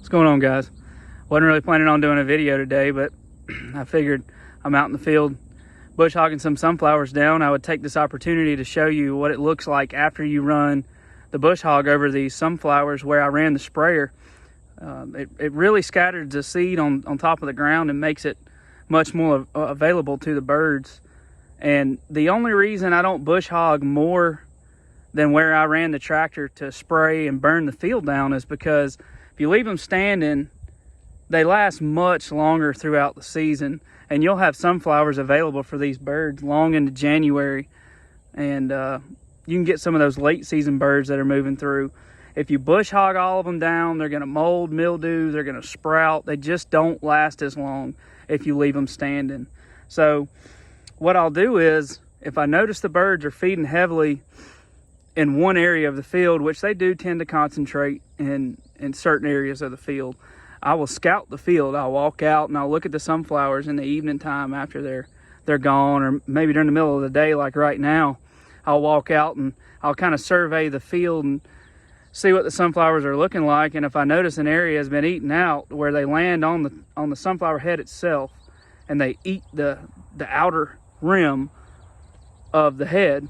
What's going on, guys? Wasn't really planning on doing a video today, but I figured I'm out in the field bush hogging some sunflowers down. I would take this opportunity to show you what it looks like after you run the bush hog over these sunflowers where I ran the sprayer. It really scatters the seed on top of the ground and makes it much more available to the birds. And the only reason I don't bush hog more than where I ran the tractor to spray and burn the field down is because if you leave them standing, they last much longer throughout the season, and you'll have sunflowers available for these birds long into January. And you can get some of those late season birds that are moving through. If you bush hog all of them down, they're going to mold, mildew, they're going to sprout. They just don't last as long if you leave them standing. So what I'll do is, if I notice the birds are feeding heavily in one area of the field, which they do tend to concentrate in certain areas of the field, I will scout the field. I'll walk out and I'll look at the sunflowers in the evening time after they're gone, or maybe during the middle of the day like right now. I'll walk out and I'll kind of survey the field and see what the sunflowers are looking like. And if I notice an area has been eaten out where they land on the sunflower head itself and they eat the outer rim of the head,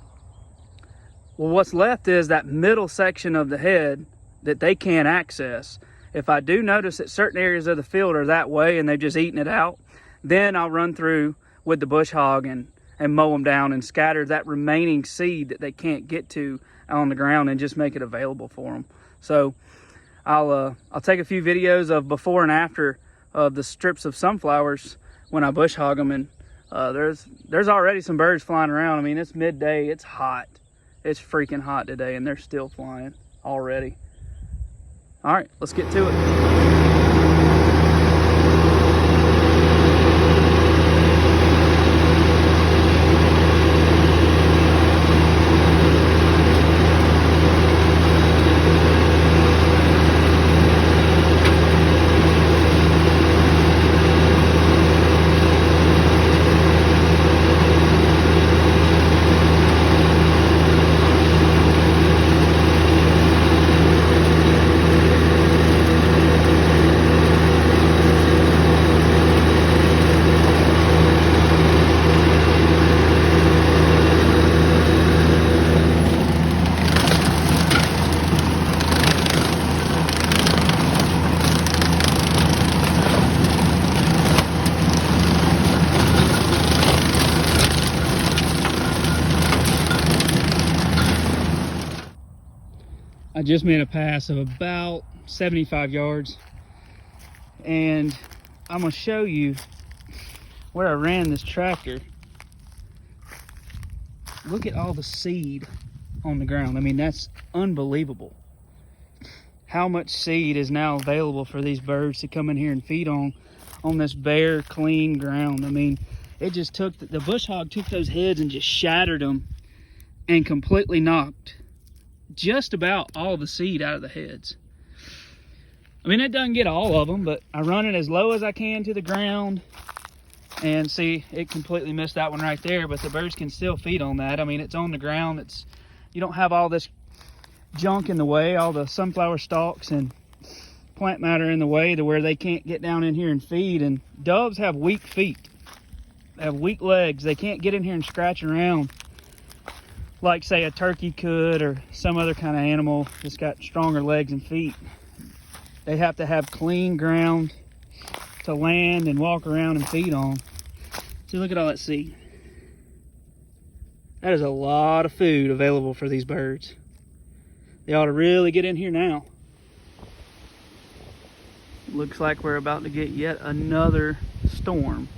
well, what's left is that middle section of the head that they can't access. If I do notice that certain areas of the field are that way and they've just eaten it out, then I'll run through with the bush hog and mow them down and scatter that remaining seed that they can't get to on the ground and just make it available for them. So I'll take a few videos of before and after of the strips of sunflowers when I bush hog them, and there's already some birds flying around. I mean, it's midday, it's hot. It's freaking hot today, and they're still flying already. All right, let's get to it. I just made a pass of about 75 yards, and I'm gonna show you where I ran this tractor. Look at all the seed on the ground. I mean, that's unbelievable how much seed is now available for these birds to come in here and feed on this bare, clean ground. I mean, it just took, the bush hog took those heads and just shattered them and completely knocked just about all the seed out of the heads. I mean, it doesn't get all of them, but I run it as low as I can to the ground, and see, it completely missed that one right there, but the birds can still feed on that. I mean, it's on the ground. You don't have all this junk in the way, all the sunflower stalks and plant matter in the way to where they can't get down in here and feed. And doves have weak feet. They have weak legs. They can't get in here and scratch around like, say, a turkey could, or some other kind of animal that's got stronger legs and feet. They have to have clean ground to land and walk around and feed on. See, look at all that seed. That is a lot of food available for these birds. They ought to really get in here now. Looks like we're about to get yet another storm.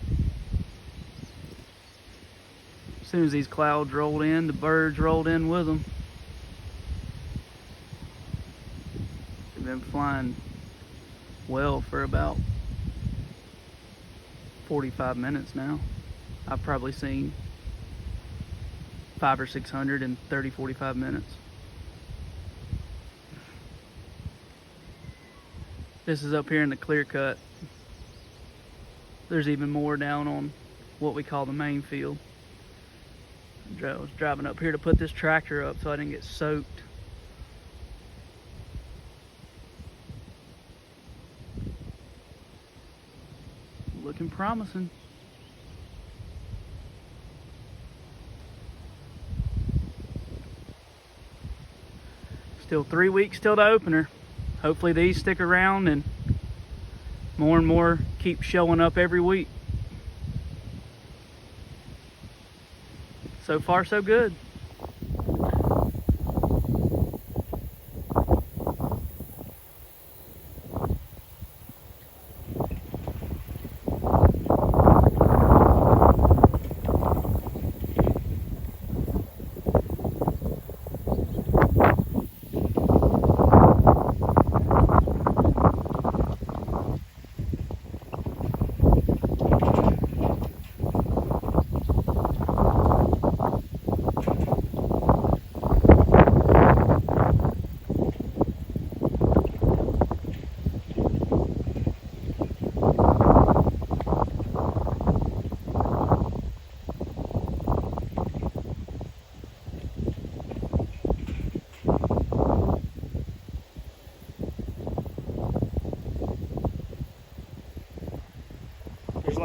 As soon as these clouds rolled in, the birds rolled in with them. They've been flying well for about 45 minutes now. I've probably seen 500 or 600 in 30, 45 minutes. This is up here in the clear cut. There's even more down on what we call the main field. I was driving up here to put this tractor up so I didn't get soaked. looking promising. Still 3 weeks till the opener. Hopefully these stick around and more keep showing up every week. So far, so good.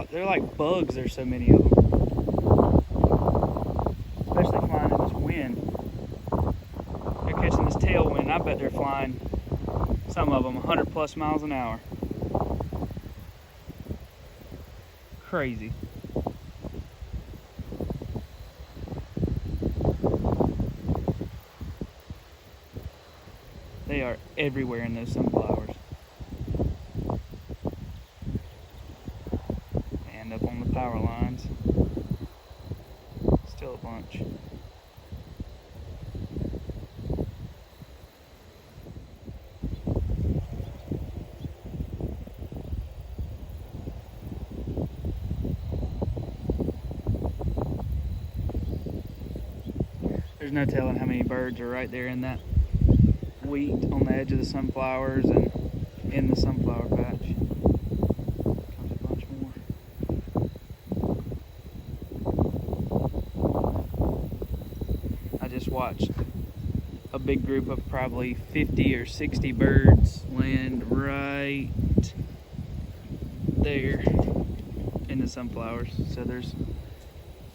They're like bugs, there's so many of them. Especially flying in this wind. They're catching this tailwind. I bet they're flying, some of them, 100 plus miles an hour. Crazy. They are everywhere in those sunflowers. And up on the power lines. Still a bunch. There's no telling how many birds are right there in that wheat on the edge of the sunflowers and in the sunflower patch. Comes a bunch more. I just watched a big group of probably 50 or 60 birds land right there in the sunflowers. So there's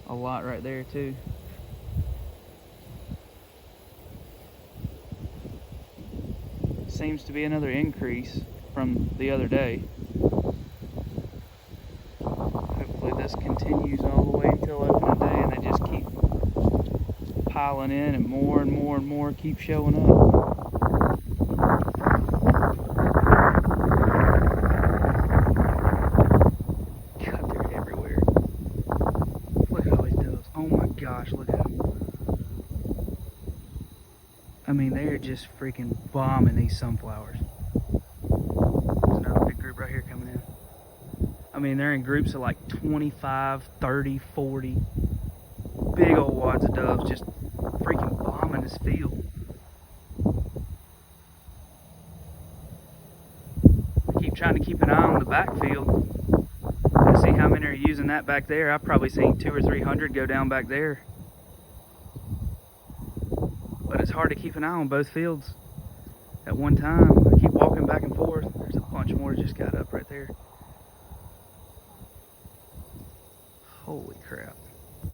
a lot right there too. Seems to be another increase from the other day. Hopefully this continues all the way until opening day and they just keep piling in and more keep showing up. God, they're everywhere. Look at all these doves. Oh my gosh, look at them. I mean, they're just freaking bombing these sunflowers. There's another big group right here coming in. I mean, they're in groups of like 25, 30, 40. Big old wads of doves just freaking bombing this field. I keep trying to keep an eye on the backfield to see how many are using that back there. I've probably seen 200 or 300 go down back there. But it's hard to keep an eye on both fields at one time. I keep walking back and forth. There's a bunch more just got up right there. Holy crap.